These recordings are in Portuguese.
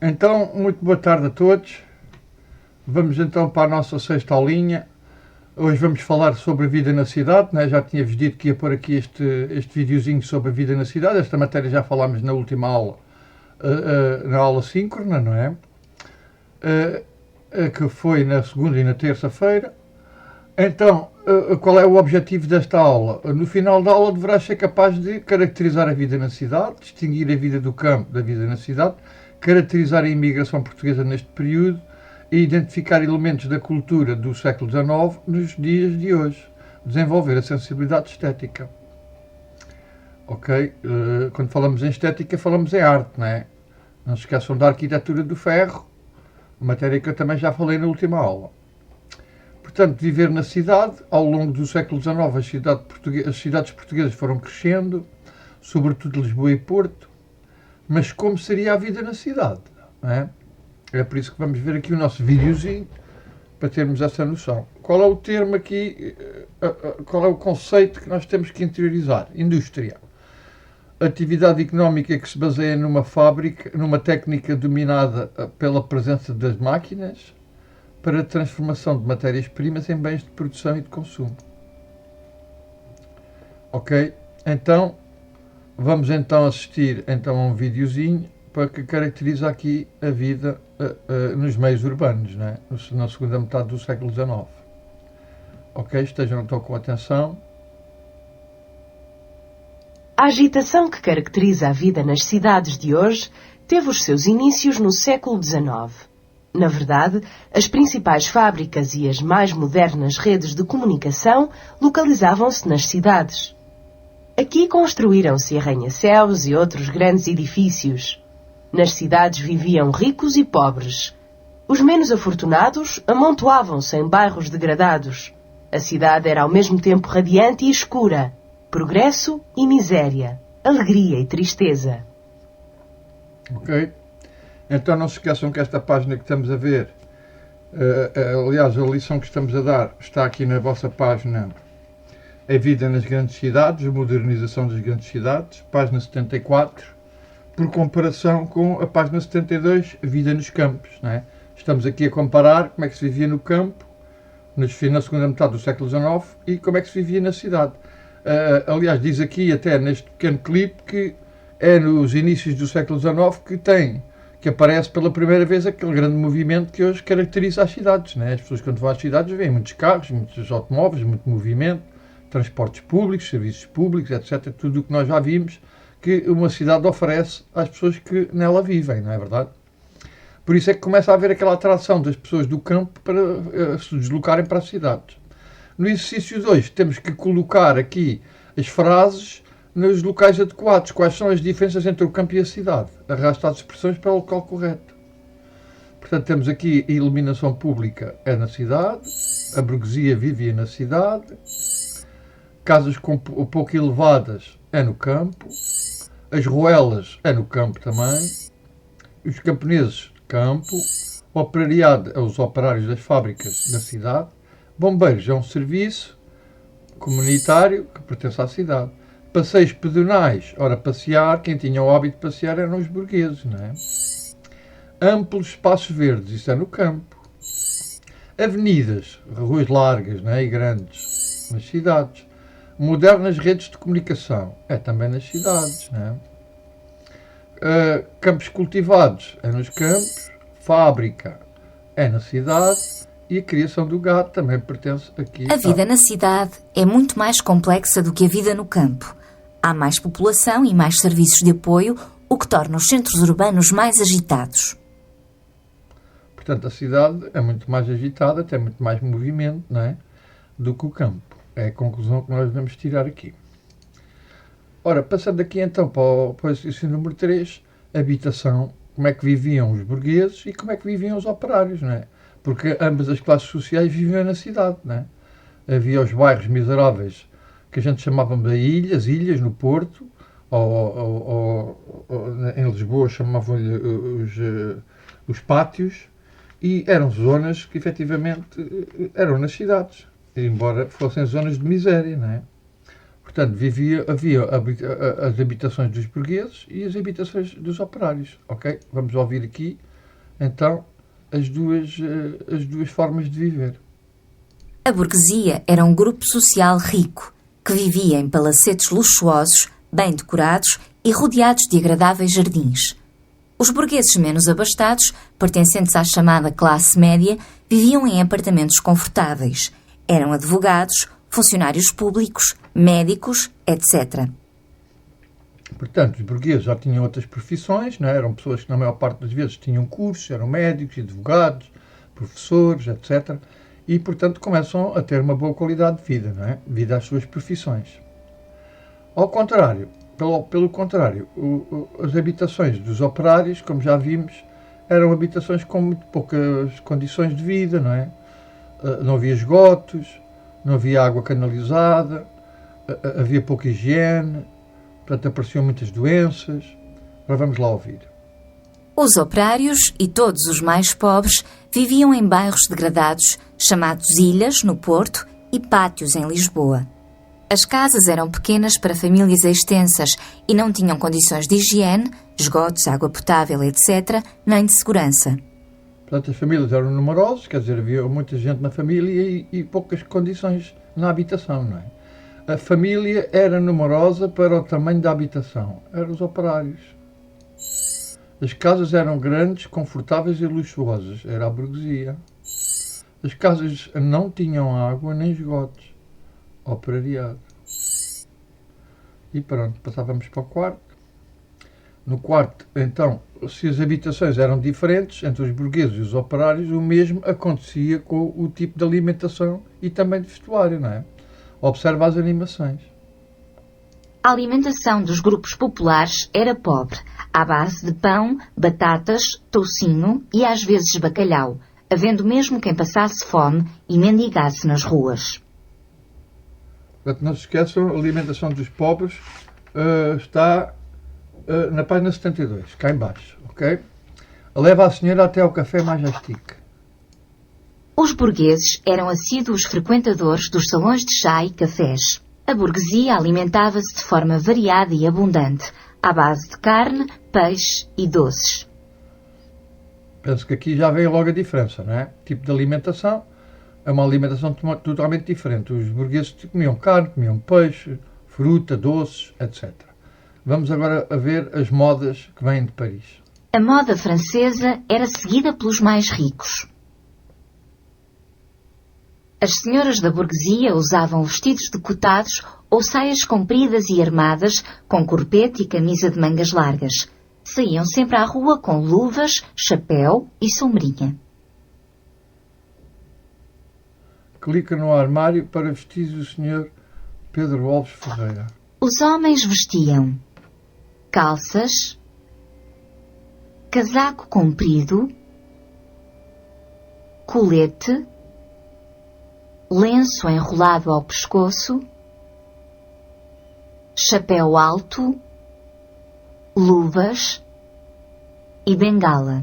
Então, muito boa tarde a todos. Vamos então para a nossa sexta aulinha. Hoje vamos falar sobre a vida na cidade, né? Já tinha-vos dito que ia pôr aqui este videozinho sobre a vida na cidade. Esta matéria já falámos na última aula, na aula síncrona, não é? Que foi na segunda e na terça-feira. Então, qual é o objetivo desta aula? No final da aula deverás ser capaz de caracterizar a vida na cidade, distinguir a vida do campo da vida na cidade, caracterizar a imigração portuguesa neste período e identificar elementos da cultura do século XIX nos dias de hoje. Desenvolver a sensibilidade estética. Ok? Quando falamos em estética, falamos em arte, não é? Não se esqueçam da arquitetura do ferro, matéria que eu também já falei na última aula. Portanto, viver na cidade, ao longo do século XIX, as cidades portuguesas foram crescendo, sobretudo Lisboa e Porto, mas como seria a vida na cidade? Não é? É por isso que vamos ver aqui o nosso videozinho, para termos essa noção. Qual é o termo aqui, qual é o conceito que nós temos que interiorizar? Indústria. Atividade económica que se baseia numa fábrica, numa técnica dominada pela presença das máquinas, para a transformação de matérias-primas em bens de produção e de consumo. Ok? Então, vamos então assistir a um videozinho para que caracteriza aqui a vida nos meios urbanos, não é? Na segunda metade do século XIX. Ok? Estejam então com atenção. A agitação que caracteriza a vida nas cidades de hoje teve os seus inícios no século XIX. Na verdade, as principais fábricas e as mais modernas redes de comunicação localizavam-se nas cidades. Aqui construíram-se arranha-céus e outros grandes edifícios. Nas cidades viviam ricos e pobres. Os menos afortunados amontoavam-se em bairros degradados. A cidade era ao mesmo tempo radiante e escura, progresso e miséria, alegria e tristeza. Ok? Então não se esqueçam que esta página que estamos a ver, aliás, a lição que estamos a dar está aqui na vossa página, A Vida nas Grandes Cidades, a Modernização das Grandes Cidades, página 74, por comparação com a página 72, Vida nos Campos. Não é? Estamos aqui a comparar como é que se vivia no campo, na segunda metade do século XIX, e como é que se vivia na cidade. Aliás, diz aqui até neste pequeno clipe que é nos inícios do século XIX que aparece pela primeira vez aquele grande movimento que hoje caracteriza as cidades. Né? As pessoas, quando vão às cidades, veem muitos carros, muitos automóveis, muito movimento, transportes públicos, serviços públicos, etc. Tudo o que nós já vimos que uma cidade oferece às pessoas que nela vivem, não é verdade? Por isso é que começa a haver aquela atração das pessoas do campo para se deslocarem para as cidades. No exercício de hoje, temos que colocar aqui as frases nos locais adequados. Quais são as diferenças entre o campo e a cidade? Arrasta as expressões para o local correto. Portanto, temos aqui a iluminação pública é na cidade, a burguesia vivia na cidade, casas pouco elevadas é no campo, as ruelas é no campo também, os camponeses, campo, o operariado é os operários das fábricas da cidade, bombeiros é um serviço comunitário que pertence à cidade. Passeios pedonais, ora, passear, quem tinha o hábito de passear eram os burgueses, não é? Amplos espaços verdes, isso é no campo. Avenidas, ruas largas, não é? E grandes, nas cidades. Modernas redes de comunicação, é também nas cidades, não é? Campos cultivados, é nos campos. Fábrica, é na cidade. E a criação do gado também pertence aqui. A vida na cidade é muito mais complexa do que a vida no campo. Há mais população e mais serviços de apoio, o que torna os centros urbanos mais agitados. Portanto, a cidade é muito mais agitada, tem muito mais movimento, não é? Do que o campo. É a conclusão que nós vamos tirar aqui. Ora, passando aqui então para o exercício número 3, habitação. Como é que viviam os burgueses e como é que viviam os operários, não é? Porque ambas as classes sociais viviam na cidade, não é? Havia os bairros miseráveis que a gente chamava de ilhas no Porto, ou em Lisboa chamavam-lhe os pátios, e eram zonas que efetivamente eram nas cidades, embora fossem zonas de miséria, não é? Portanto, havia as habitações dos burgueses e as habitações dos operários, ok? Vamos ouvir aqui então as duas formas de viver. A burguesia era um grupo social rico, que vivia em palacetes luxuosos, bem decorados e rodeados de agradáveis jardins. Os burgueses menos abastados, pertencentes à chamada classe média, viviam em apartamentos confortáveis. Eram advogados, funcionários públicos, médicos, etc. Portanto, os burgueses já tinham outras profissões, não é? Eram pessoas que na maior parte das vezes tinham cursos, eram médicos, advogados, professores, etc. E, portanto, começam a ter uma boa qualidade de vida, não é? Devido às suas profissões. Ao contrário, pelo contrário, as habitações dos operários, como já vimos, eram habitações com muito poucas condições de vida, não é? Não havia esgotos, não havia água canalizada, havia pouca higiene, portanto apareciam muitas doenças. Agora vamos lá ouvir. Os operários e todos os mais pobres viviam em bairros degradados, chamados ilhas, no Porto, e pátios, em Lisboa. As casas eram pequenas para famílias extensas e não tinham condições de higiene, esgotos, água potável, etc., nem de segurança. Portanto, as famílias eram numerosas, quer dizer, havia muita gente na família e poucas condições na habitação, não é? A família era numerosa para o tamanho da habitação. Eram os operários. As casas eram grandes, confortáveis e luxuosas. Era a burguesia. As casas não tinham água nem esgotos. Operariado. E pronto, passávamos para o quarto. No quarto, então, se as habitações eram diferentes entre os burgueses e os operários, o mesmo acontecia com o tipo de alimentação e também de vestuário, não é? Observa as animações. A alimentação dos grupos populares era pobre, à base de pão, batatas, toucinho e às vezes bacalhau, havendo mesmo quem passasse fome e mendigasse nas ruas. Portanto, não se esqueçam, a alimentação dos pobres está na página 72, cá em baixo, ok? Leva a senhora até ao café Majestic. Os burgueses eram assíduos frequentadores dos salões de chá e cafés. A burguesia alimentava-se de forma variada e abundante, à base de carne, peixe e doces. Penso que aqui já vem logo a diferença, não é? Tipo de alimentação é uma alimentação totalmente diferente. Os burgueses comiam carne, comiam peixe, fruta, doces, etc. Vamos agora a ver as modas que vêm de Paris. A moda francesa era seguida pelos mais ricos. As senhoras da burguesia usavam vestidos decotados ou saias compridas e armadas com corpete e camisa de mangas largas. Saíam sempre à rua com luvas, chapéu e sombrinha. Clica no armário para vestir o Sr. Pedro Alves Ferreira. Os homens vestiam calças, casaco comprido, colete, lenço enrolado ao pescoço, chapéu alto, luvas e bengala.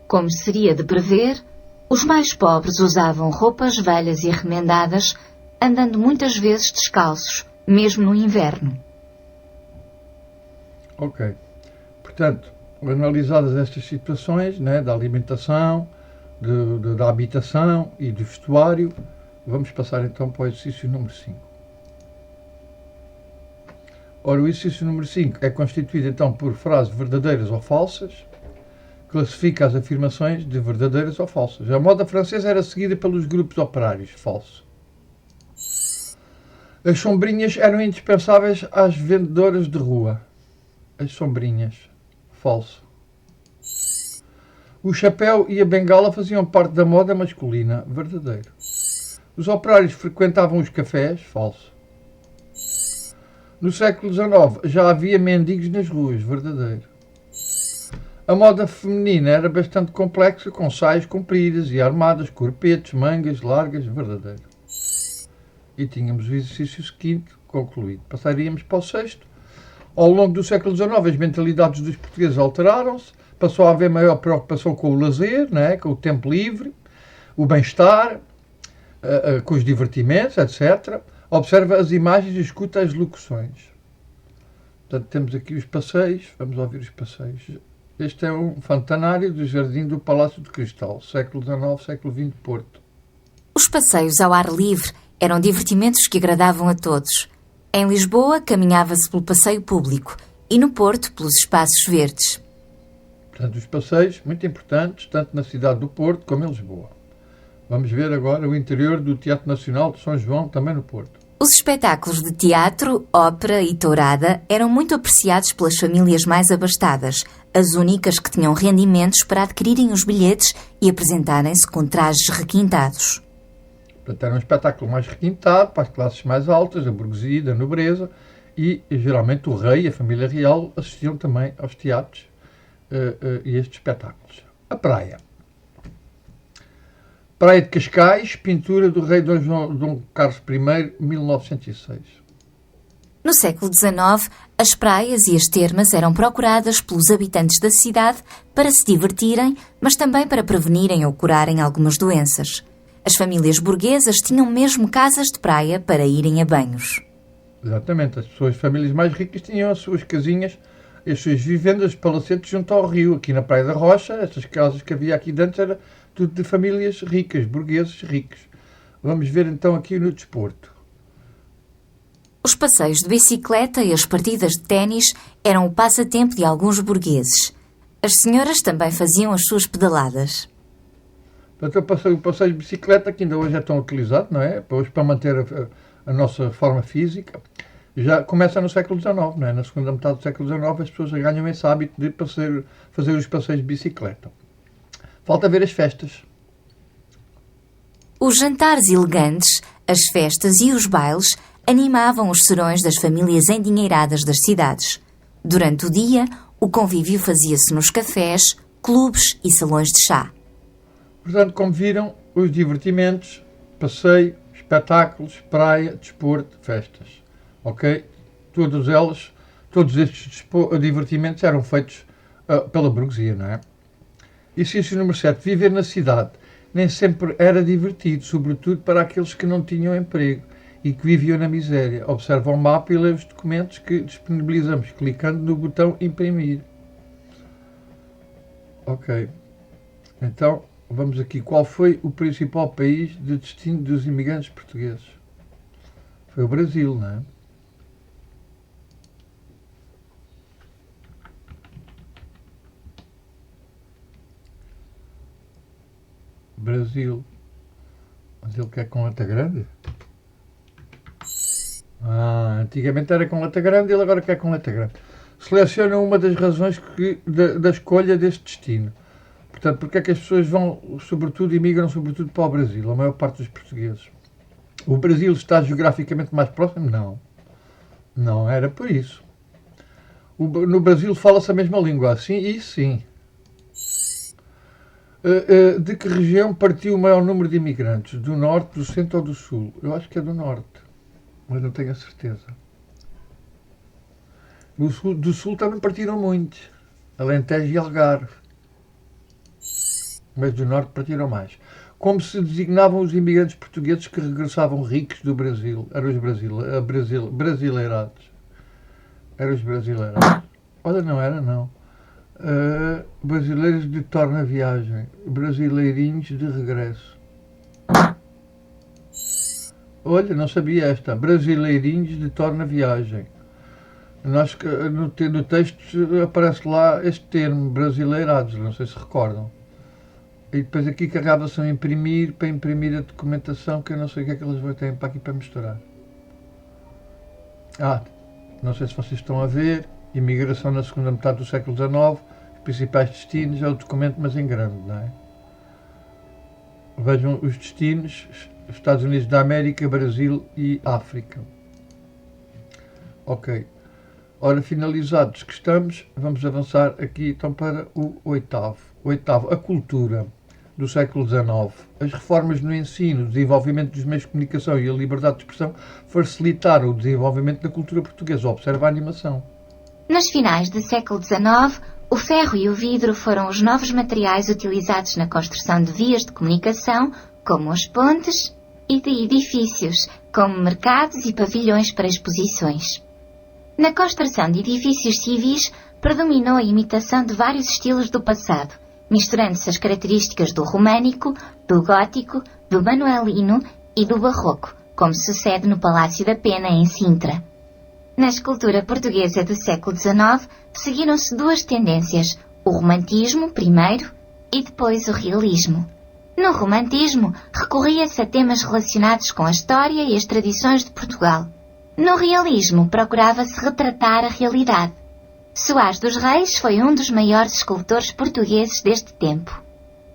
Como seria de prever, os mais pobres usavam roupas velhas e remendadas, andando muitas vezes descalços, mesmo no inverno. Ok. Portanto, analisadas estas situações, né, da alimentação, da habitação e do vestuário, vamos passar então para o exercício número 5. Ora, o exercício número 5 é constituído então por frases verdadeiras ou falsas, classifica as afirmações de verdadeiras ou falsas. A moda francesa era seguida pelos grupos operários, falso. As sombrinhas eram indispensáveis às vendedoras de rua. As sombrinhas, falso. O chapéu e a bengala faziam parte da moda masculina, verdadeiro. Os operários frequentavam os cafés, falso. No século XIX já havia mendigos nas ruas, verdadeiro. A moda feminina era bastante complexa, com saias compridas e armadas, corpetes, mangas largas, verdadeiro. E tínhamos o exercício seguinte concluído. Passaríamos para o sexto. Ao longo do século XIX as mentalidades dos portugueses alteraram-se, passou a haver maior preocupação com o lazer, né, com o tempo livre, o bem-estar, com os divertimentos, etc. Observa as imagens e escuta as locuções. Portanto, temos aqui os passeios, vamos ouvir os passeios. Este é um fantanário do Jardim do Palácio de Cristal, século XIX, século XX, Porto. Os passeios ao ar livre eram divertimentos que agradavam a todos. Em Lisboa, caminhava-se pelo passeio público e no Porto, pelos espaços verdes. Portanto, os passeios, muito importantes, tanto na cidade do Porto como em Lisboa. Vamos ver agora o interior do Teatro Nacional de São João, também no Porto. Os espetáculos de teatro, ópera e tourada eram muito apreciados pelas famílias mais abastadas, as únicas que tinham rendimentos para adquirirem os bilhetes e apresentarem-se com trajes requintados. Portanto, era um espetáculo mais requintado para as classes mais altas, a burguesia, da nobreza, e geralmente o rei e a família real assistiam também aos teatros e estes espetáculos. A praia. Praia de Cascais, pintura do rei Dom Carlos I, 1906. No século XIX, as praias e as termas eram procuradas pelos habitantes da cidade para se divertirem, mas também para prevenirem ou curarem algumas doenças. As famílias burguesas tinham mesmo casas de praia para irem a banhos. Exatamente, as famílias mais ricas tinham as suas casinhas, as suas vivendas, palacetes junto ao rio. Aqui na Praia da Rocha, estas casas que havia aqui dentro era tudo de famílias ricas, burgueses ricos. Vamos ver então aqui no desporto. Os passeios de bicicleta e as partidas de ténis eram o passatempo de alguns burgueses. As senhoras também faziam as suas pedaladas. Portanto, o passeio de bicicleta, que ainda hoje é tão utilizado, não é? Hoje, para manter a nossa forma física, já começa no século XIX, não é? Na segunda metade do século XIX as pessoas ganham esse hábito de fazer os passeios de bicicleta. Falta ver as festas. Os jantares elegantes, as festas e os bailes animavam os serões das famílias endinheiradas das cidades. Durante o dia, o convívio fazia-se nos cafés, clubes e salões de chá. Portanto, como viram, os divertimentos, passeio, espetáculos, praia, desporto, festas. Ok? Todos estes divertimentos eram feitos pela burguesia, não é? Exercício número 7. Viver na cidade nem sempre era divertido, sobretudo para aqueles que não tinham emprego e que viviam na miséria. Observa o mapa e lê os documentos que disponibilizamos, clicando no botão imprimir. Ok. Então, vamos aqui. Qual foi o principal país de destino dos imigrantes portugueses? Foi o Brasil, não é? Brasil. Mas ele quer com letra grande? Antigamente era com letra grande, ele agora quer com letra grande. Seleciona uma das razões da escolha deste destino. Portanto, porque é que as pessoas imigram sobretudo para o Brasil, a maior parte dos portugueses? O Brasil está geograficamente mais próximo? Não. Não era por isso. No Brasil fala-se a mesma língua, assim e sim. De que região partiu o maior número de imigrantes? Do norte, do centro ou do sul? Eu acho que é do norte, mas não tenho a certeza. Do sul também partiram muitos. Alentejo e Algarve. Mas do norte partiram mais. Como se designavam os imigrantes portugueses que regressavam ricos do Brasil? Eram os brasileirados. Eram os brasileirados. Olha, não era, não. Brasileiros de torna viagem. Brasileirinhos de regresso. Olha, não sabia esta. Brasileirinhos de torna viagem. No texto aparece lá este termo, brasileirados, não sei se recordam. E depois aqui carregava-se a imprimir, para imprimir a documentação, que eu não sei o que é que eles têm para aqui para misturar. Não sei se vocês estão a ver, imigração na segunda metade do século XIX, os principais destinos, é o documento, mas em grande, não é? Vejam os destinos, Estados Unidos da América, Brasil e África. Ok. Ora, finalizados que estamos, vamos avançar aqui então para o oitavo. A cultura do século XIX. As reformas no ensino, o desenvolvimento dos meios de comunicação e a liberdade de expressão facilitaram o desenvolvimento da cultura portuguesa. Observa a animação. Nos finais do século XIX, o ferro e o vidro foram os novos materiais utilizados na construção de vias de comunicação, como as pontes, e de edifícios, como mercados e pavilhões para exposições. Na construção de edifícios civis, predominou a imitação de vários estilos do passado, misturando-se as características do românico, do gótico, do manuelino e do barroco, como sucede no Palácio da Pena, em Sintra. Na escultura portuguesa do século XIX, seguiram-se duas tendências, o romantismo, primeiro, e depois o realismo. No romantismo, recorria-se a temas relacionados com a história e as tradições de Portugal. No realismo, procurava-se retratar a realidade. Soares dos Reis foi um dos maiores escultores portugueses deste tempo.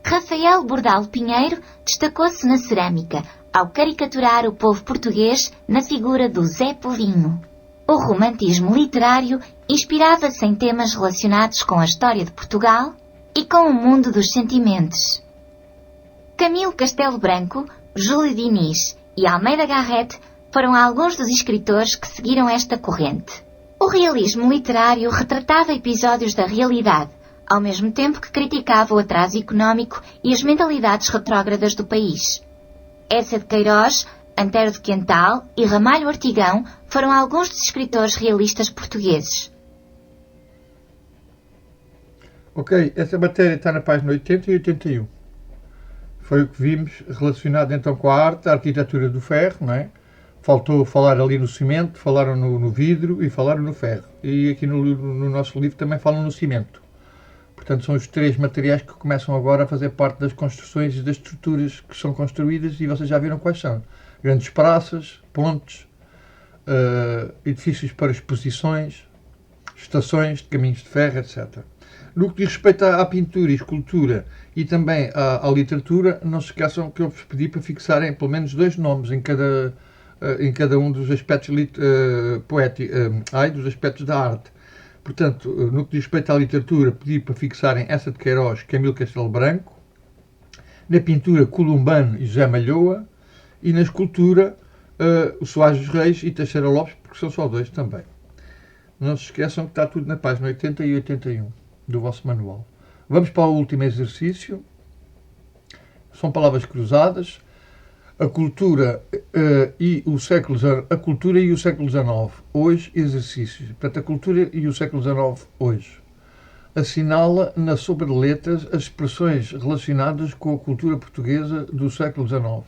Rafael Bordalo Pinheiro destacou-se na cerâmica, ao caricaturar o povo português na figura do Zé Povinho. O romantismo literário inspirava-se em temas relacionados com a história de Portugal e com o mundo dos sentimentos. Camilo Castelo Branco, Júlio Diniz e Almeida Garrett foram alguns dos escritores que seguiram esta corrente. O realismo literário retratava episódios da realidade, ao mesmo tempo que criticava o atraso económico e as mentalidades retrógradas do país. Eça de Queiroz, Antero de Quental e Ramalho Ortigão foram alguns dos escritores realistas portugueses. Ok, essa matéria está na página 80 e 81. Foi o que vimos relacionado então com a arte, a arquitetura do ferro, não é? Faltou falar ali no cimento, falaram no vidro e falaram no ferro. E aqui no nosso livro também falam no cimento. Portanto, são os três materiais que começam agora a fazer parte das construções e das estruturas que são construídas, e vocês já viram quais são. Grandes praças, pontes, edifícios para exposições, estações de caminhos de ferro, etc. No que diz respeito à pintura e escultura e também à literatura, não se esqueçam que eu vos pedi para fixarem pelo menos 2 nomes em cada um dos aspectos dos aspectos da arte. Portanto, no que diz respeito à literatura, pedi para fixarem Eça de Queiroz, Camilo Castelo Branco, na pintura Columbano e José Malhoa, e na escultura o Soares dos Reis e Teixeira Lopes, porque são só 2 também. Não se esqueçam que está tudo na página 80 e 81 do vosso manual. Vamos para o último exercício. São palavras cruzadas. A cultura e o século XIX. Hoje, exercícios. Portanto, a cultura e o século XIX hoje. Assinala na sopa de letras as expressões relacionadas com a cultura portuguesa do século XIX.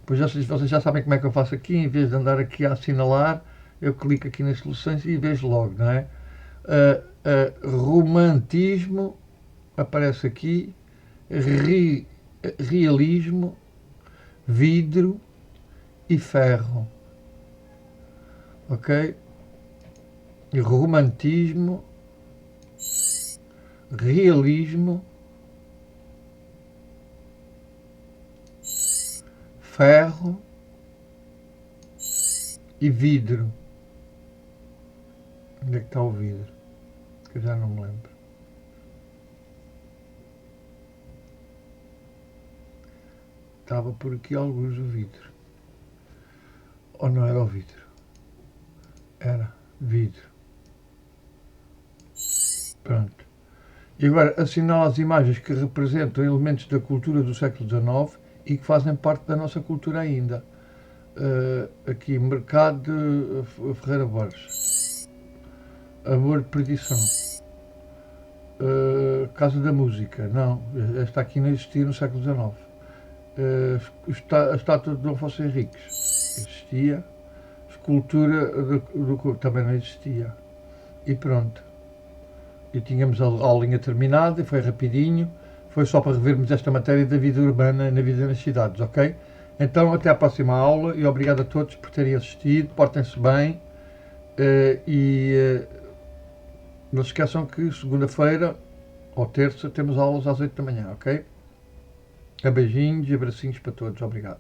Pois vocês já sabem como é que eu faço aqui. Em vez de andar aqui a assinalar, eu clico aqui nas soluções e vejo logo, não é? Romantismo, aparece aqui. Realismo, vidro e ferro. Ok? Romantismo, realismo, ferro e vidro. Onde é que está o vidro? Que eu já não me lembro. Estava por aqui alguns o vidro. Ou não era o vidro? Era vidro. Pronto. E agora assinala as imagens que representam elementos da cultura do século XIX e que fazem parte da nossa cultura ainda. Aqui, Mercado de Ferreira Borges. Amor de Perdição. Casa da Música. Não, esta aqui não existia no século XIX. A estátua de Dom Afonso Henriques existia. Escultura também não existia. E pronto. E tínhamos a aulinha terminada, foi rapidinho. Foi só para revermos esta matéria da vida urbana na vida nas cidades, ok? Então, até à próxima aula e obrigado a todos por terem assistido. Portem-se bem não se esqueçam que segunda-feira ou terça temos aulas às 8 da manhã, ok? Beijinhos e abracinhos para todos. Obrigado.